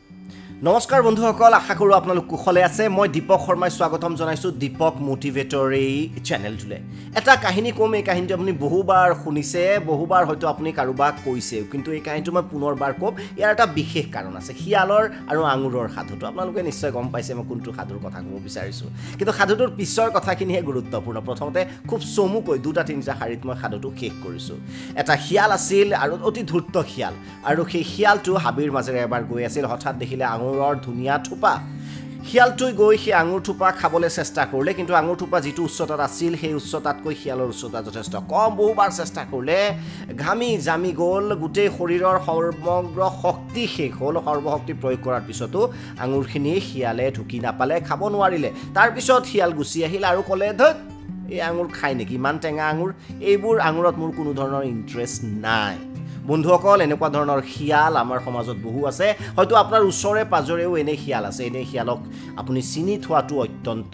নমস্কাৰ বন্ধুসকল, আশা কৰোঁ আপোনালোক কুশলে আছে। মই দীপক শৰ্মাই স্বাগতম জনাইছোঁ দীপক মোটিভেটৰ এই চেনেলটোলৈ। এটা কাহিনী ক'ম, এই কাহিনীটো আপুনি বহুবাৰ শুনিছে, বহুবাৰ হয়তো আপুনি কাৰোবাক কৈছে, কিন্তু এই কাহিনীটো মই পুনৰবাৰ ক'ম। ইয়াৰ এটা বিশেষ কাৰণ আছে, শিয়ালৰ আৰু আঙুৰৰ সাধুটো। আপোনালোকে নিশ্চয় গম পাইছে মই কোনটো সাধুৰ কথা ক'ব বিচাৰিছোঁ, কিন্তু সাধুটোৰ পিছৰ কথাখিনিহে গুৰুত্বপূৰ্ণ। প্ৰথমতে খুব চমুকৈ 2-3 শাৰীত মই সাধুটো শেষ কৰিছোঁ। এটা শিয়াল আছিল আৰু অতি ধূৰ্ত শিয়াল, আৰু সেই শিয়ালটো হাবিৰ মাজেৰে এবাৰ গৈ আছিল। হঠাৎ দেখিলে আঙুৰৰ ধুনীয়া থোপা। শিয়ালটোই গৈ সেই আঙুৰ থোপা খাবলৈ চেষ্টা কৰিলে, কিন্তু আঙুৰ থোপা যিটো উচ্চতাত আছিল সেই উচ্চতাতকৈ শিয়ালৰ উচ্চতা যথেষ্ট কম। বহুবাৰ চেষ্টা কৰিলে, ঘামি জামি গ'ল, গোটেই শৰীৰৰ সমগ্ৰ শক্তি শেষ হ'ল। সৰ্বশক্তি প্ৰয়োগ কৰাৰ পিছতো আঙুৰখিনি শিয়ালে ঢুকি নাপালে, খাব নোৱাৰিলে। তাৰপিছত শিয়াল গুচি আহিল আৰু ক'লে, ধত এই আঙুৰ খাই নেকি, ইমান টেঙা আঙুৰ, এইবোৰ আঙুৰত মোৰ কোনো ধৰণৰ ইণ্টাৰেষ্ট নাই। বন্ধুসকল, এনেকুৱা ধৰণৰ শিয়াল আমাৰ সমাজত বহু আছে। হয়তো আপোনাৰ ওচৰে পাজৰেও এনে শিয়াল আছে। এনে শিয়ালক আপুনি চিনি থোৱাটো অত্যন্ত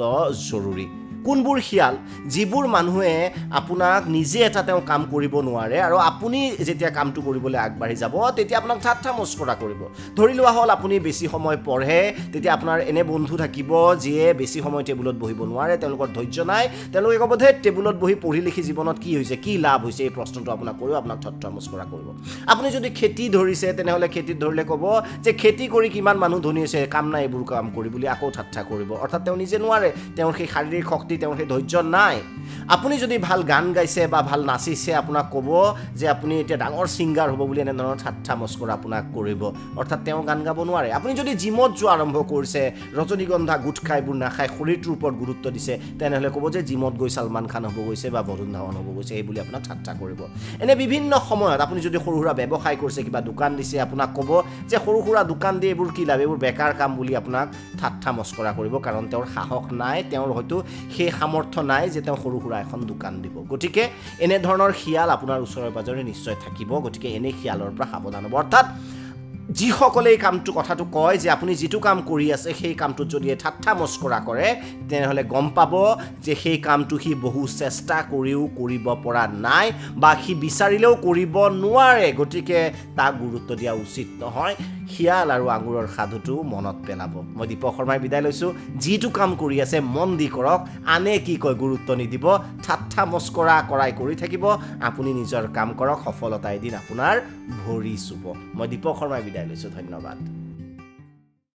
জৰুৰী। কোনবোৰ শিয়াল? যিবোৰ মানুহে আপোনাক নিজে এটা তেওঁ কাম কৰিব নোৱাৰে, আৰু আপুনি যেতিয়া কামটো কৰিবলৈ আগবাঢ়ি যাব তেতিয়া আপোনাক ঠাট্টা মস্কৰা কৰিব। ধৰি লোৱা হ'ল আপুনি বেছি সময় পঢ়ে, তেতিয়া আপোনাৰ এনে বন্ধু থাকিব যিয়ে বেছি সময় টেবুলত বহিব নোৱাৰে, তেওঁলোকৰ ধৈৰ্য নাই। তেওঁলোকে ক'ব, ধেত টেবুলত বহি পঢ়ি লিখি জীৱনত কি হৈছে, কি লাভ হৈছে, এই প্ৰশ্নটো আপোনাক কৰিব, আপোনাক ঠাট্টা মস্কৰা কৰিব। আপুনি যদি খেতি ধৰিছে, তেনেহ'লে খেতিত ধৰিলে ক'ব যে খেতি কৰি কিমান মানুহ ধনী হৈছে, কাম নাই এইবোৰ কাম কৰি বুলি আকৌ ঠাট্টা কৰিব। অৰ্থাৎ তেওঁ নিজে নোৱাৰে, তেওঁৰ সেই শাৰীৰিক শক্তি, তেওঁৰ সেই ধৈৰ্য নাই। আপুনি যদি ভাল গান গাইছে বা ভাল নাচিছে, আপোনাক ক'ব যে আপুনি এতিয়া ডাঙৰ ছিংগাৰ হ'ব বুলি, এনেধৰণৰ ঠাট্টা মস্কৰা আপোনাক কৰিব। অৰ্থাৎ তেওঁ গান গাব নোৱাৰে। আপুনি যদি জিমত যোৱা আৰম্ভ কৰিছে, ৰজনীগন্ধা গুটখা এইবোৰ নাখায়, শৰীৰটোৰ ওপৰত গুৰুত্ব দিছে, তেনেহ'লে ক'ব যে জিমত গৈ ছালমান খান হ'ব গৈছে বা বৰুণ ধাৱন হ'ব গৈছে, এই বুলি আপোনাক ঠাট্টা কৰিব। এনে বিভিন্ন সময়ত আপুনি যদি সৰু সুৰা ব্যৱসায় কৰিছে, কিবা দোকান দিছে, আপোনাক ক'ব যে সৰু সুৰা দোকান দিয়ে এইবোৰ কি লাভ, এইবোৰ বেকাৰ কাম বুলি আপোনাক ঠাট্টা মস্কৰা কৰিব। কাৰণ তেওঁৰ সাহস নাই, তেওঁৰ হয়তো সেই সামৰ্থ্য নাই যে তেওঁ সৰু সুৰা এখন দোকান দিব। গতিকে এনেধৰণৰ শিয়াল আপোনাৰ ওচৰে পাজৰে নিশ্চয় থাকিব। গতিকে এনে শিয়ালৰ পৰা সাৱধান হ'ব। অৰ্থাৎ যিসকলে এই কামটো কথাটো কয় যে আপুনি যিটো কাম কৰি আছে সেই কামটোত যদি ঠাট্টা মস্কৰা কৰে, তেনেহ'লে গম পাব যে সেই কামটো সি বহু চেষ্টা কৰিও কৰিব পৰা নাই, বা সি বিচাৰিলেও কৰিব নোৱাৰে। গতিকে তাক গুৰুত্ব দিয়া উচিত নহয়। শিয়াল আৰু আঙুৰৰ সাধুটো মনত পেলাব। মই দীপক শৰ্মাই বিদায় লৈছোঁ। যিটো কাম কৰি আছে মন দি কৰক, আনে কি কয় গুৰুত্ব নিদিব, ঠাট্টা মস্কৰা কৰি থাকিব। আপুনি নিজৰ কাম কৰক, সফলতা এদিন আপোনাৰ ভৰি চুব। মই দীপক শৰ্মাই বিদায় লৈছোঁ। ধন্যবাদ।